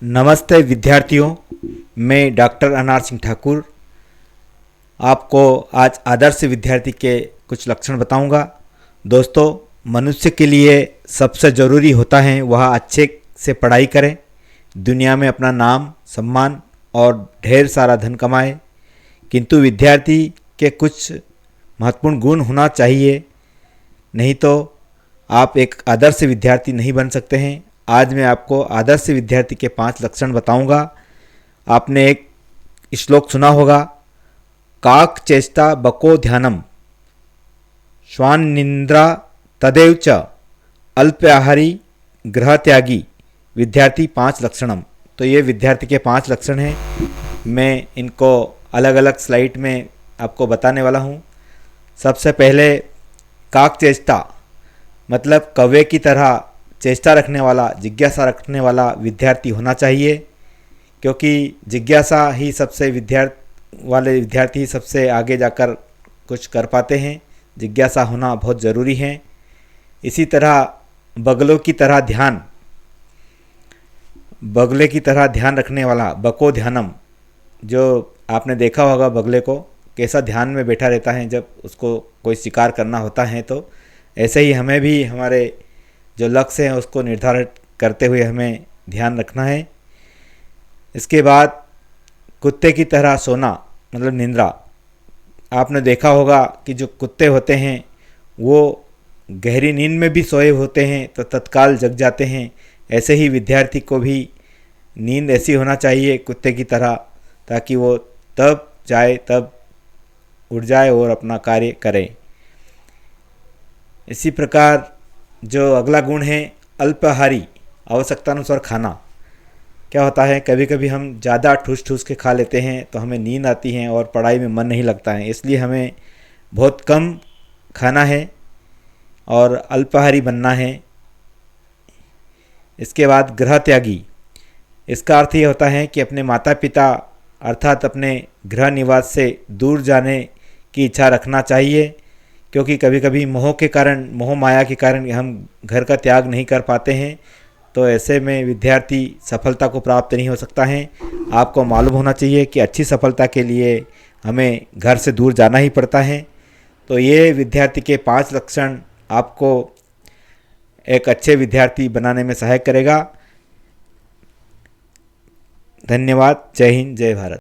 नमस्ते विद्यार्थियों, मैं डॉक्टर अनार सिंह ठाकुर आपको आज आदर्श विद्यार्थी के कुछ लक्षण बताऊंगा। दोस्तों, मनुष्य के लिए सबसे ज़रूरी होता है वह अच्छे से पढ़ाई करे, दुनिया में अपना नाम, सम्मान और ढेर सारा धन कमाए। किंतु विद्यार्थी के कुछ महत्वपूर्ण गुण होना चाहिए, नहीं तो आप एक आदर्श विद्यार्थी नहीं बन सकते हैं। आज मैं आपको आदर्श विद्यार्थी के 5 लक्षण बताऊंगा। आपने एक श्लोक सुना होगा, काक चेष्टा बको ध्यानम श्वान निंद्रा तदेव च अल्पाहारी ग्रह त्यागी विद्यार्थी 5 लक्षणम। तो ये विद्यार्थी के 5 लक्षण हैं। मैं इनको अलग अलग स्लाइड में आपको बताने वाला हूँ। सबसे पहले काक चेष्टा मतलब कौवे की तरह चेष्टा रखने वाला, जिज्ञासा रखने वाला विद्यार्थी होना चाहिए, क्योंकि जिज्ञासा ही वाले विद्यार्थी ही सबसे आगे जाकर कुछ कर पाते हैं। जिज्ञासा होना बहुत ज़रूरी है। इसी तरह बगले की तरह ध्यान रखने वाला, बको ध्यानम, जो आपने देखा होगा बगले को कैसा ध्यान में बैठा रहता है जब उसको कोई शिकार करना होता है। तो ऐसे ही हमें भी हमारे जो लक्ष्य हैं उसको निर्धारित करते हुए हमें ध्यान रखना है। इसके बाद कुत्ते की तरह सोना मतलब निंद्रा। आपने देखा होगा कि जो कुत्ते होते हैं वो गहरी नींद में भी सोए होते हैं तो तत्काल जग जाते हैं। ऐसे ही विद्यार्थी को भी नींद ऐसी होना चाहिए कुत्ते की तरह, ताकि वो तब चाहे तब उठ जाए और अपना कार्य करे। इसी प्रकार जो अगला गुण है अल्पाहारी, आवश्यकतानुसार खाना। क्या होता है, कभी कभी हम ज़्यादा ठूस के खा लेते हैं तो हमें नींद आती है और पढ़ाई में मन नहीं लगता है, इसलिए हमें बहुत कम खाना है और अल्पाहारी बनना है। इसके बाद गृह त्यागी। इसका अर्थ ये होता है कि अपने माता पिता अर्थात अपने गृह निवास से दूर जाने की इच्छा रखना चाहिए, क्योंकि कभी कभी मोह माया के कारण हम घर का त्याग नहीं कर पाते हैं। तो ऐसे में विद्यार्थी सफलता को प्राप्त नहीं हो सकता है। आपको मालूम होना चाहिए कि अच्छी सफलता के लिए हमें घर से दूर जाना ही पड़ता है। तो ये विद्यार्थी के 5 लक्षण आपको एक अच्छे विद्यार्थी बनाने में सहायक करेगा। धन्यवाद। जय हिंद, जय भारत।